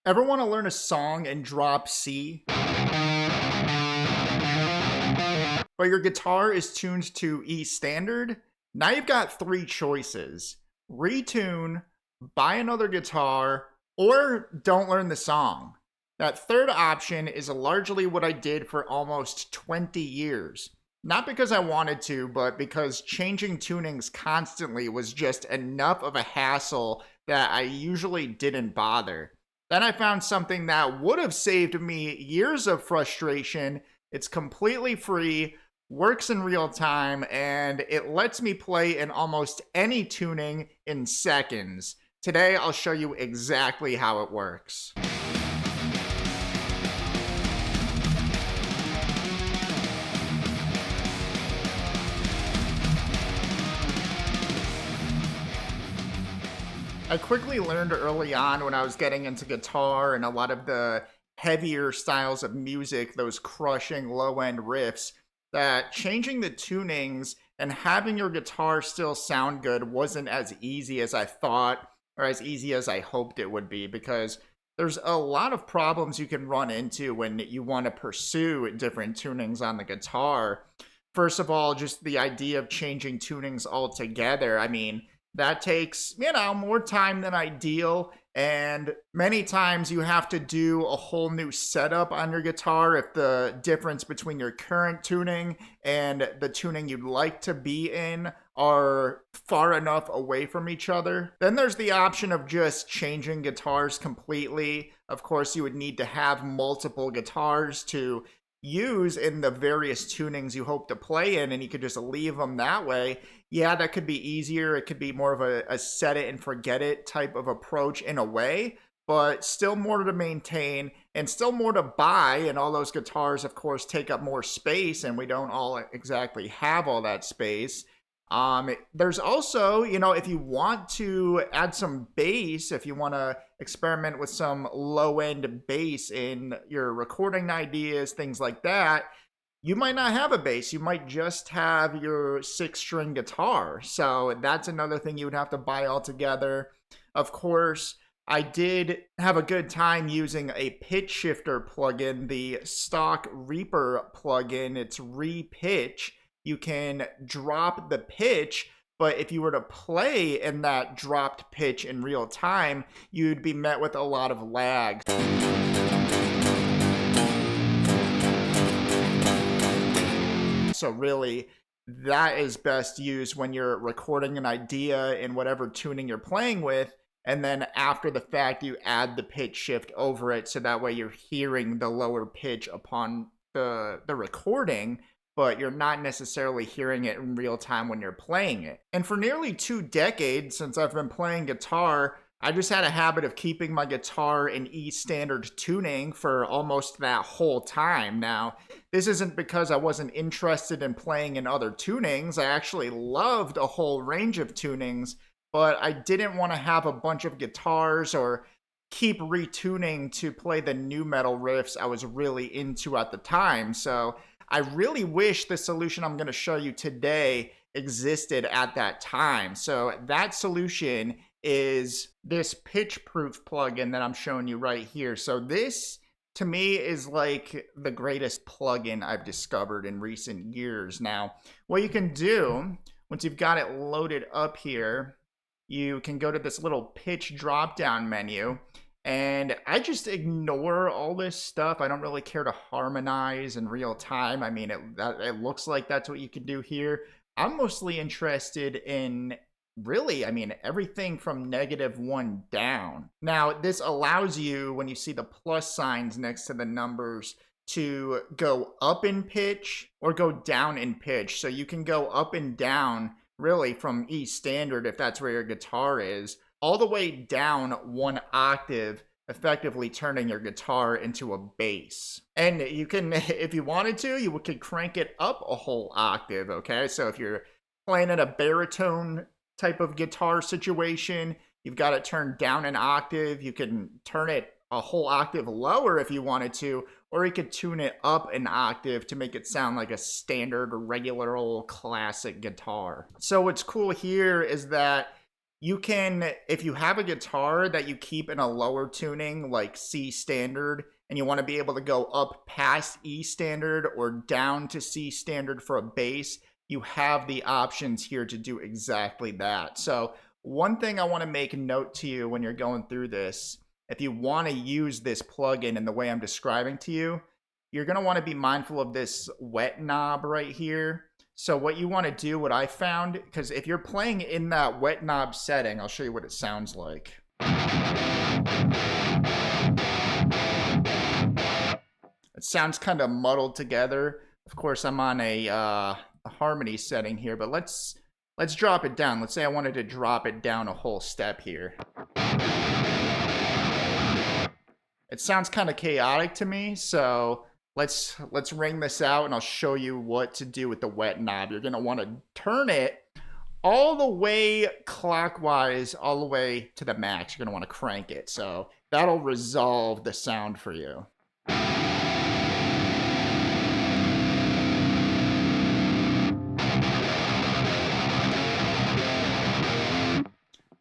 Ever want to learn a song and drop C, but your guitar is tuned to E standard? Now you've got three choices: retune, buy another guitar, or don't learn the song. That third option is largely what I did for almost 20 years. Not because I wanted to, but because changing tunings constantly was just enough of a hassle that I usually didn't bother. Then I found something that would have saved me years of frustration. It's completely free, works in real time, and it lets me play in almost any tuning in seconds. Today, I'll show you exactly how it works. I quickly learned early on when I was getting into guitar and a lot of the heavier styles of music, those crushing low end riffs, that changing the tunings and having your guitar still sound good wasn't as easy as I thought or as easy as I hoped it would be, because there's a lot of problems you can run into when you want to pursue different tunings on the guitar. First of all, just the idea of changing tunings altogether. I mean, that takes, more time than ideal. And many times you have to do a whole new setup on your guitar if the difference between your current tuning and the tuning you'd like to be in are far enough away from each other. Then there's the option of just changing guitars completely. Of course, you would need to have multiple guitars to use in the various tunings you hope to play in, and you could just leave them that way. Yeah, that could be easier. It could be more of a set it and forget it type of approach in a way, but still more to maintain and still more to buy. And all those guitars, of course, take up more space, and we don't all exactly have all that space. There's also, if you want to add some bass, if you want to experiment with some low end bass in your recording ideas, things like that, you might not have a bass. You might just have your 6-string guitar. So that's another thing you would have to buy altogether. Of course, I did have a good time using a pitch shifter plugin, the stock Reaper plugin. It's Repitch. You can drop the pitch, but if you were to play in that dropped pitch in real time, you'd be met with a lot of lag. So really, that is best used when you're recording an idea in whatever tuning you're playing with, and then after the fact, you add the pitch shift over it, so that way you're hearing the lower pitch upon the recording, but you're not necessarily hearing it in real time when you're playing it. And for nearly 2 decades since I've been playing guitar, I just had a habit of keeping my guitar in E standard tuning for almost that whole time. Now, this isn't because I wasn't interested in playing in other tunings. I actually loved a whole range of tunings, but I didn't want to have a bunch of guitars or keep retuning to play the new metal riffs I was really into at the time. So I really wish the solution I'm going to show you today existed at that time. So that solution is this pitch proof plugin that I'm showing you right here. So this, to me, is like the greatest plugin I've discovered in recent years. Now, what you can do once you've got it loaded up here, you can go to this little pitch drop down menu, and I just ignore all this stuff. I don't really care to harmonize in real time. I mean, it looks like that's what you can do here. I'm mostly interested in everything from -1 down. Now, this allows you, when you see the plus signs next to the numbers, to go up in pitch or go down in pitch. So you can go up and down, really, from E standard, if that's where your guitar is, all the way down 1 octave, effectively turning your guitar into a bass. And you can, if you wanted to, you could crank it up a whole octave, okay? So if you're playing in a baritone type of guitar situation, you've got it turned down an octave. You can turn it a whole octave lower if you wanted to, or you could tune it up an octave to make it sound like a standard, regular old classic guitar. So what's cool here is that You can, if you have a guitar that you keep in a lower tuning, like C standard, and you want to be able to go up past E standard or down to C standard for a bass, you have the options here to do exactly that. So one thing I want to make a note to you when you're going through this, if you want to use this plugin in the way I'm describing to you, you're going to want to be mindful of this wet knob right here. So what you want to do, what I found, because if you're playing in that wet knob setting, I'll show you what it sounds like. It sounds kind of muddled together. Of course, I'm on a harmony setting here, but let's drop it down. Let's say I wanted to drop it down a whole step here. It sounds kind of chaotic to me, so let's ring this out, and I'll show you what to do with the wet knob. You're going to want to turn it all the way clockwise, all the way to the max. You're going to want to crank it, so that'll resolve the sound for you.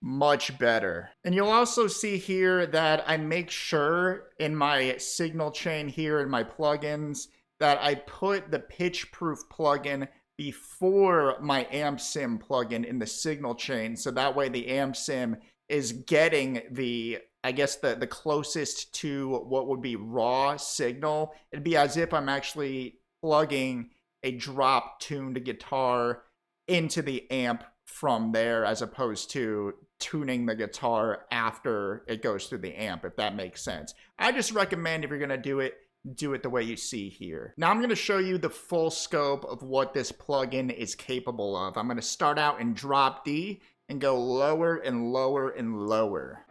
Much better. And you'll also see here that I make sure in my signal chain here in my plugins that I put the pitch proof plugin before my amp sim plugin in the signal chain, so that way the amp sim is getting the, I guess, the closest to what would be raw signal. It'd be as if I'm actually plugging a drop tuned guitar into the amp from there, as opposed to tuning the guitar after it goes through the amp, if that makes sense. I just recommend, if you're going to do it the way you see here. Now I'm going to show you the full scope of what this plugin is capable of. I'm going to start out in drop D and go lower and lower and lower.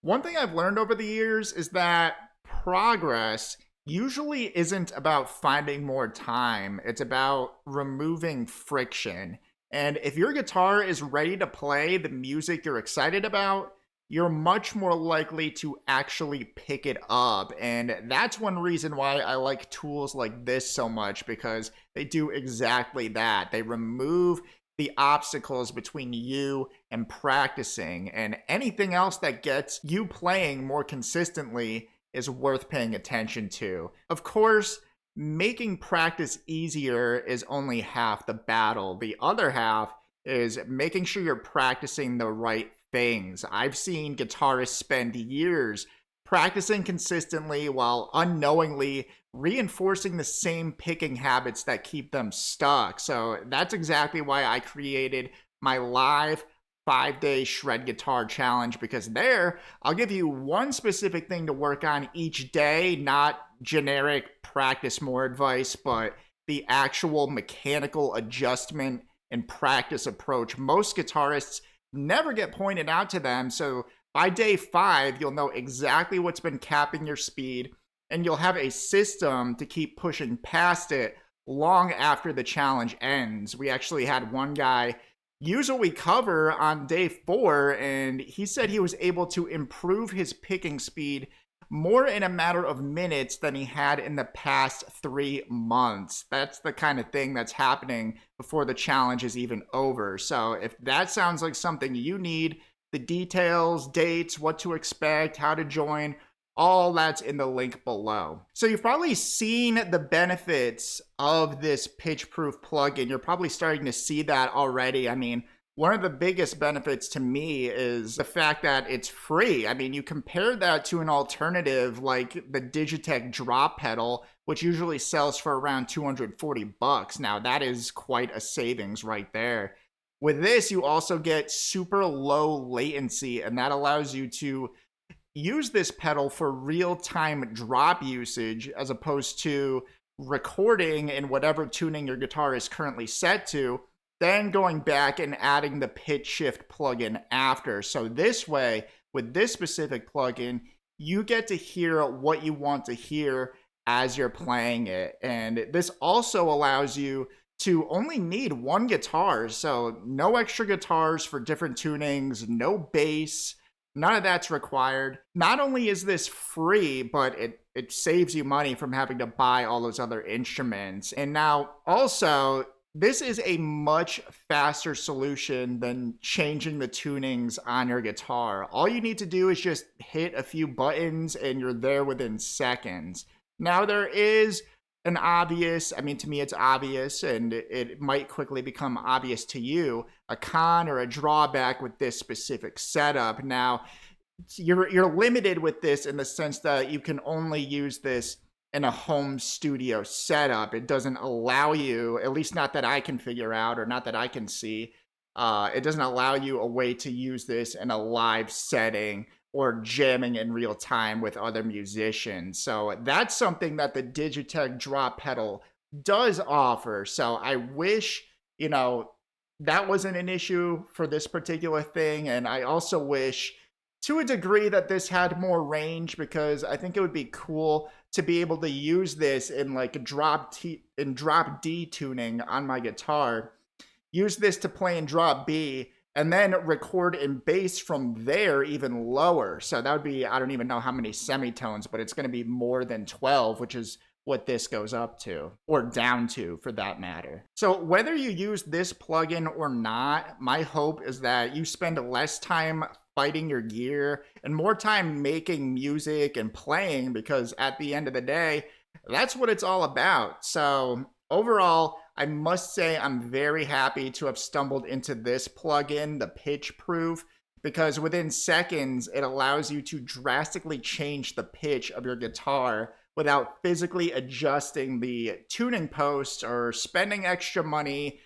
One thing I've learned over the years is that progress usually isn't about finding more time. It's about removing friction. And if your guitar is ready to play the music you're excited about, you're much more likely to actually pick it up. And that's one reason why I like tools like this so much, because they do exactly that. They remove the obstacles between you and practicing, and anything else that gets you playing more consistently is worth paying attention to. Of course, making practice easier is only half the battle. The other half is making sure you're practicing the right things. I've seen guitarists spend years practicing consistently while unknowingly reinforcing the same picking habits that keep them stuck. So that's exactly why I created my live 5-day shred guitar challenge, because there I'll give you one specific thing to work on each day, not generic practice more advice, but the actual mechanical adjustment and practice approach most guitarists never get pointed out to them. So by day 5, you'll know exactly what's been capping your speed, and you'll have a system to keep pushing past it long after the challenge ends. We actually had one guy use what we cover on day 4, and he said he was able to improve his picking speed more in a matter of minutes than he had in the past 3 months. That's the kind of thing that's happening before the challenge is even over. So if that sounds like something you need, the details, dates, what to expect, how to join, all that's in the link below. So you've probably seen the benefits of this pitch-proof plugin. You're probably starting to see that already. I mean, one of the biggest benefits to me is the fact that it's free. I mean, you compare that to an alternative like the Digitech drop pedal, which usually sells for around $240. Now, that is quite a savings right there. With this, you also get super low latency, and that allows you to use this pedal for real-time drop usage as opposed to recording in whatever tuning your guitar is currently set to, then going back and adding the pitch shift plugin after. So this way, with this specific plugin, you get to hear what you want to hear as you're playing it. And this also allows you to only need one guitar, so no extra guitars for different tunings, no bass, none of that's required. Not only is this free, but it saves you money from having to buy all those other instruments. And now also, this is a much faster solution than changing the tunings on your guitar. All you need to do is just hit a few buttons and you're there within seconds. Now there is an obvious, I mean, to me it's obvious, and it might quickly become obvious to you, a con or a drawback with this specific setup. Now, you're limited with this in the sense that you can only use this in a home studio setup. It doesn't allow you, at least not that I can figure out or not that I can see, it doesn't allow you a way to use this in a live setting or jamming in real time with other musicians. So that's something that the Digitech drop pedal does offer. So I wish, that wasn't an issue for this particular thing. And I also wish to a degree that this had more range, because I think it would be cool to be able to use this in like a drop D tuning on my guitar, use this to play in drop B, and then record in bass from there even lower. So that would be, I don't even know how many semitones, but it's going to be more than 12, which is what this goes up to, or down to for that matter. So whether you use this plugin or not, my hope is that you spend less time fighting your gear and more time making music and playing, because at the end of the day, that's what it's all about. So overall, I must say I'm very happy to have stumbled into this plugin, the Pitch Proof, because within seconds, it allows you to drastically change the pitch of your guitar without physically adjusting the tuning post or spending extra money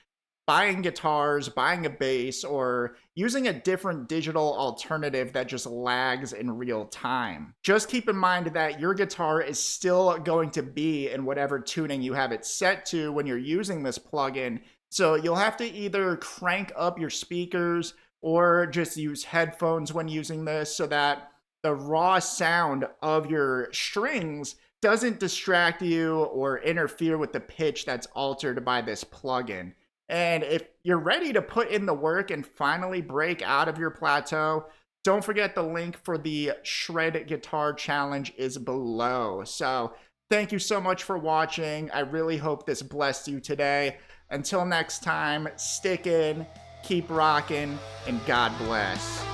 buying guitars, buying a bass, or using a different digital alternative that just lags in real time. Just keep in mind that your guitar is still going to be in whatever tuning you have it set to when you're using this plugin. So you'll have to either crank up your speakers or just use headphones when using this so that the raw sound of your strings doesn't distract you or interfere with the pitch that's altered by this plugin. And if you're ready to put in the work and finally break out of your plateau, don't forget the link for the Shred Guitar Challenge is below. So thank you so much for watching. I really hope this blessed you today. Until next time, stick in, keep rocking, and God bless.